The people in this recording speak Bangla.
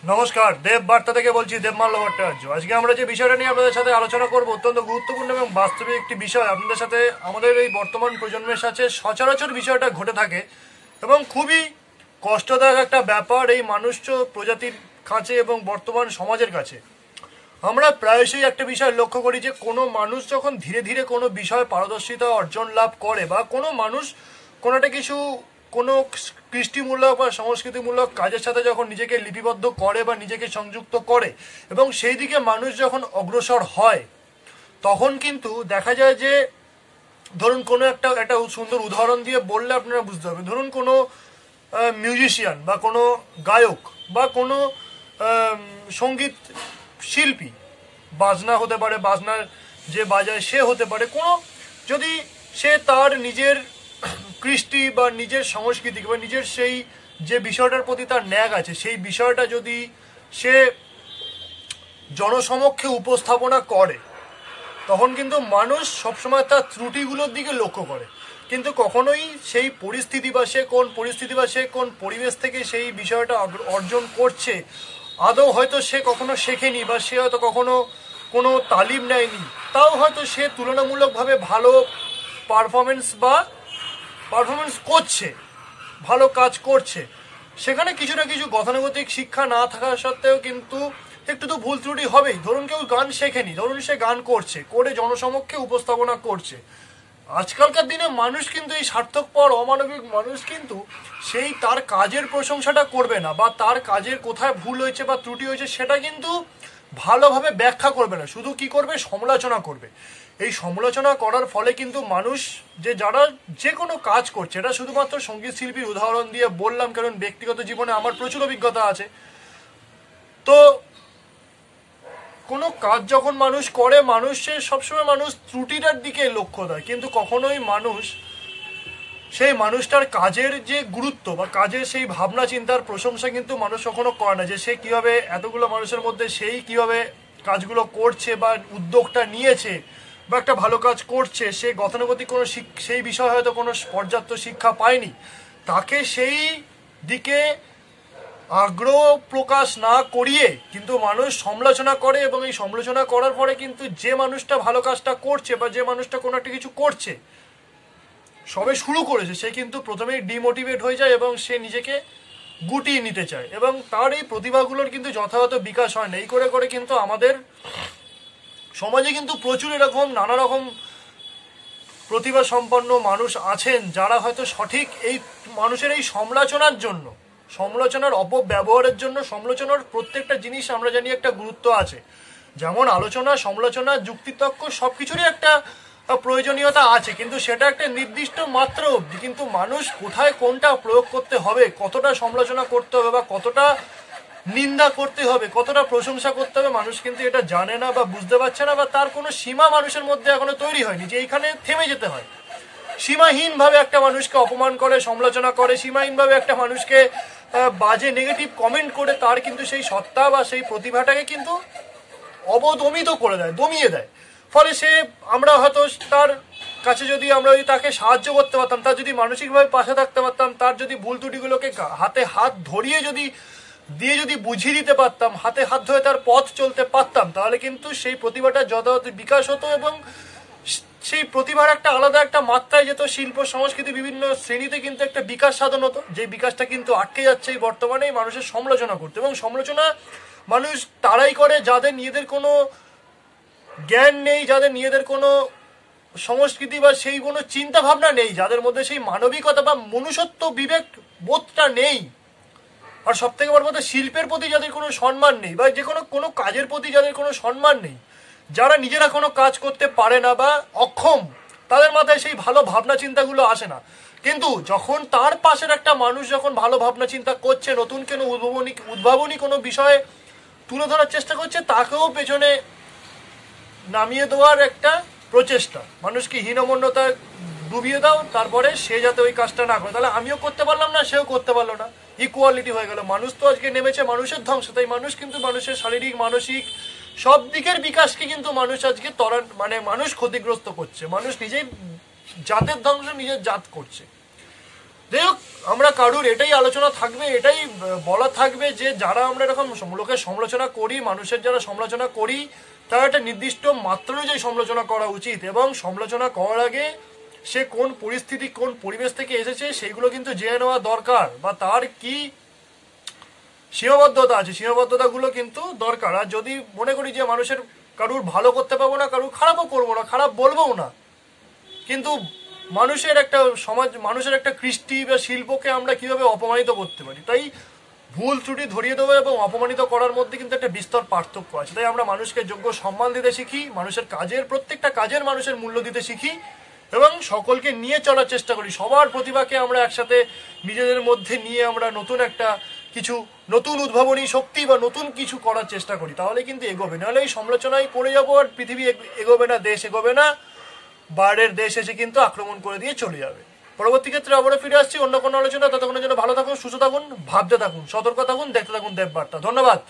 নমস্কার, দেব বার্তা থেকে বলছি, দেবমাল্য ভট্টাচার্য। আজকে আমরা যে বিষয়টা নিয়ে আপনাদের সাথে আলোচনা করব অত্যন্ত গুরুত্বপূর্ণ এবং বাস্তবিক একটি বিষয়। আপনাদের সাথে আমাদের এই বর্তমান প্রজন্মের সাথে সচরাচর বিষয়টা ঘটে থাকে এবং খুবই কষ্টদায়ক একটা ব্যাপার এই মানুষ প্রজাতির কাছে এবং বর্তমান সমাজের কাছে। আমরা প্রায়শই একটা বিষয় লক্ষ্য করি যে কোনো মানুষ যখন ধীরে ধীরে কোনো বিষয়ে পারদর্শিতা অর্জন লাভ করে বা কোনো মানুষ কোনো একটা কিছু কোনো কৃষ্টিমূলক বা সংস্কৃতিমূলক কাজের সাথে যখন নিজেকে লিপিবদ্ধ করে বা নিজেকে সংযুক্ত করে এবং সেই দিকে মানুষ যখন অগ্রসর হয়, তখন কিন্তু দেখা যায় যে ধরুন কোনো একটা একটা সুন্দর উদাহরণ দিয়ে বললে আপনারা বুঝতে পারবেন। ধরুন কোনো মিউজিশিয়ান বা কোনো গায়ক বা কোনো সঙ্গীত শিল্পী, বাজনা হতে পারে, বাজনার যে বাজায় সে হতে পারে, কোনো যদি সে তার নিজের কৃষ্টি বা নিজের সংস্কৃতি বা নিজের সেই যে বিষয়টার প্রতি তার ন্যাক আছে, সেই বিষয়টা যদি সে জনসমক্ষে উপস্থাপনা করে, তখন কিন্তু মানুষ সবসময় তার ত্রুটিগুলোর দিকে লক্ষ্য করে। কিন্তু কখনোই সেই পরিস্থিতি বা সে কোন পরিস্থিতি বা সে কোন পরিবেশ থেকে সেই বিষয়টা অর্জন করছে, আদৌ হয়তো সে কখনো শেখেনি বা সে হয়তো কখনো কোনো তালিম নেয়নি, তাও হয়তো সে তুলনামূলকভাবে ভালো পারফরমেন্স করছে, ভালো কাজ করছে। সেখানে কিছু না কিছু গতানুগতিক শিক্ষা না থাকা সত্ত্বেও কিন্তু একটু তো ভুল ত্রুটি হবেই। ধরুন কেউ গান শেখেনি, ধরুন সে গান করছে, করে জনসমক্ষে উপস্থাপনা করছে। আজকালকার দিনে মানুষ কিন্তু এই স্বার্থপর অমানবিক মানুষ কিন্তু সেই তার কাজের প্রশংসাটা করবে না, বা তার কাজের কোথায় ভুল হয়েছে বা ত্রুটি হয়েছে সেটা কিন্তু ভালোভাবে ব্যাখ্যা করবে না, শুধু কি করবে, সমালোচনা করবে। এই সমালোচনা করার ফলে কিন্তু মানুষ যারা যে কোনো কাজ করছে, এটা শুধুমাত্র সঙ্গীত শিল্পীর উদাহরণ দিয়ে বললাম কারণ ব্যক্তিগত জীবনে আমার প্রচুর অভিজ্ঞতা আছে। তো কোনো কাজ যখন মানুষ করে, মানুষের সবসময় মানুষ ত্রুটিটার দিকে লক্ষ্য দেয়, কিন্তু কখনোই মানুষ সেই মানুষটার কাজের যে গুরুত্ব বা কাজের সেই ভাবনা চিন্তার প্রশংসা কিন্তু মানুষ কখনো করে না, যে সে কিভাবে এতগুলো মানুষের মধ্যে সেই কিভাবে কাজগুলো করছে বা উদ্যোগটা নিয়েছে বা একটা ভালো কাজ করছে। সে গতানুগতিক কোনো সেই বিষয়ে হয়তো কোনো পর্যাপ্ত শিক্ষা পায়নি, তাকে সেই দিকে আগ্রহ প্রকাশ না করিয়ে কিন্তু মানুষ সমালোচনা করে, এবং এই সমালোচনা করার পরে কিন্তু যে মানুষটা ভালো কাজটা করছে বা যে মানুষটা কোনো একটা কিছু করছে, সবে শুরু করেছে, সে কিন্তু প্রথমেই ডিমোটিভেট হয়ে যায় এবং সে নিজেকে গুটিয়ে নিতে চায় এবং তার এই প্রতিভাগুলোর কিন্তু যথাযথ বিকাশ হয় না। এই করে করে কিন্তু আমাদের সমাজে কিন্তু প্রচুর এরকম নানা রকম প্রতিভা সম্পন্ন মানুষ আছেন, যারা হয়তো সঠিক এই মানুষের এই সমালোচনার অপব্যবহারের জন্য, সমালোচনার প্রত্যেকটা জিনিস আমরা জানি একটা গুরুত্ব আছে, যেমন আলোচনা, সমালোচনা, যুক্তিতর্ক সবকিছুরই একটা প্রয়োজনীয়তা আছে, কিন্তু সেটা একটা নির্দিষ্ট মাত্রা অবধি। কিন্তু মানুষ কোথায় কোনটা প্রয়োগ করতে হবে, কতটা সমালোচনা করতে হবে বা কতটা নিন্দা করতে হবে, কতটা প্রশংসা করতে হবে, মানুষ কিন্তু এটা জানে না বা বুঝতে পারছে না, বা তার কোনো সীমা মানুষের মধ্যে এখনো তৈরি হয়নি যে এইখানে থেমে যেতে হয়। সীমাহীনভাবে একটা মানুষকে অপমান করে, সমালোচনা করে, সীমাহীনভাবে একটা মানুষকে বাজে নেগেটিভ কমেন্ট করে তার কিন্তু সেই সত্তা বা সেই প্রতিভাটাকে কিন্তু অবদমিত করে দেয়, দমিয়ে দেয়। ফলে সে, আমরা হয়তো তার কাছে যদি আমরা যদি তাকে সাহায্য করতে পারতাম, তার যদি মানসিকভাবে পাশে থাকতে পারতাম, তার যদি ভুল ত্রুটিগুলোকে হাতে হাত ধরিয়ে যদি বুঝিয়ে দিতে পারতাম, হাতে হাত ধরে তার পথ চলতে পারতাম, তাহলে কিন্তু সেই প্রতিভাটা যথাযথ বিকাশ হতো এবং সেই প্রতিভার একটা আলাদা একটা মাত্রায় যেত, শিল্প সংস্কৃতি বিভিন্ন শ্রেণীতে কিন্তু একটা বিকাশ সাধন হতো, যে বিকাশটা কিন্তু আটকে যাচ্ছে এই বর্তমানে মানুষের সমালোচনা করতে। এবং সমালোচনা মানুষ তারাই করে যাদের নিজেদের কোনো জ্ঞান নেই, যাদের নিজেদের কোনো সংস্কৃতি বা সেই কোনো চিন্তা ভাবনা নেই, যাদের মধ্যে সেই মানবিকতা বা মনুষ্যত্ব বিবেক বোধটা নেই। আর সব থেকে বড় কথা, শিল্পের প্রতি যাদের কোনো সম্মান নেই বা যে কোনো কাজের প্রতি যাদের কোনো সম্মান নেই, যারা নিজেরা কোনো কাজ করতে পারে না বা অক্ষম, তাদের মাথায় সেই ভালো ভাবনা চিন্তাগুলো আসে না। কিন্তু যখন তার পাশের একটা মানুষ যখন ভালো ভাবনা চিন্তা করছে, নতুন কোনো উদ্ভাবনী কোনো বিষয়ে তুলে ধরার চেষ্টা করছে, তাকেও পেছনে নামিয়ে দেওয়ার একটা প্রচেষ্টা, মানুষকে হীনমন্যতা ডুবিয়ে দাও, তারপরে সে যাতে ওই কাজটা না করে, তাহলে আমিও করতে পারলাম না, সেও করতে পারলো না, ইকুয়ালিটি হয়ে গেল। মানুষ তো আজকে নেমেছে মানুষের ধ্বংস, তাই মানুষ কিন্তু মানুষের শারীরিক মানসিক সব দিকের বিকাশকে কিন্তু মানুষ আজকে মানুষ ক্ষতিগ্রস্ত করছে, মানুষ নিজেই জাতের ধ্বংস নিজের জাত করছে। যাই হোক, আমরা কারুর এটাই আলোচনা থাকবে, এটাই বলা থাকবে যে যারা আমরা এরকম লোকের সমালোচনা করি, মানুষের যারা সমালোচনা করি, তারা একটা নির্দিষ্ট মাত্রা অনুযায়ী সমালোচনা করা উচিত, এবং সমালোচনা করার আগে সে কোন পরিস্থিতি কোন পরিবেশ থেকে এসেছে সেইগুলো কিন্তু জেনে নেওয়া দরকার, বা তার কি সীমাবদ্ধতা আছে সীমাবদ্ধতাগুলো কিন্তু দরকার। আর যদি মনে করি যে মানুষের কারুর ভালো করতে পারবো না, কারুর খারাপও করবো না, খারাপ বলবোও না, কিন্তু মানুষের একটা সমাজ, মানুষের একটা কৃষ্টি বা শিল্পকে আমরা কিভাবে অপমানিত করতে পারি, তাই ভুল ত্রুটি ধরিয়ে দেবো এবং অপমানিত করার মধ্যে কিন্তু একটা বিস্তর পার্থক্য আছে। তাই আমরা মানুষকে যোগ্য সম্মান দিতে শিখি, মানুষের কাজের প্রত্যেকটা কাজের মানুষের মূল্য দিতে শিখি, এবং সকলকে নিয়ে চলার চেষ্টা করি। সবার প্রতিভাকে আমরা একসাথে নিজেদের মধ্যে নিয়ে আমরা নতুন একটা কিছু নতুন উদ্ভাবনী শক্তি বা নতুন কিছু করার চেষ্টা করি, তাহলে কিন্তু এগোবে। নাহলে এই সমালোচনায় পড়ে যাবো, আর পৃথিবী এগোবে না, দেশ এগোবে না, বাইরের দেশ এসে কিন্তু আক্রমণ করে দিয়ে চলে যাবে। পরবর্তী ক্ষেত্রে আবারও ফিরে আসছি অন্য কোনো আলোচনা। ততক্ষণের জন্য ভালো থাকুন, সুস্থ থাকুন, ভাবতে থাকুন, সতর্ক থাকুন, দেখতে থাকুন দেববার্তা। ধন্যবাদ।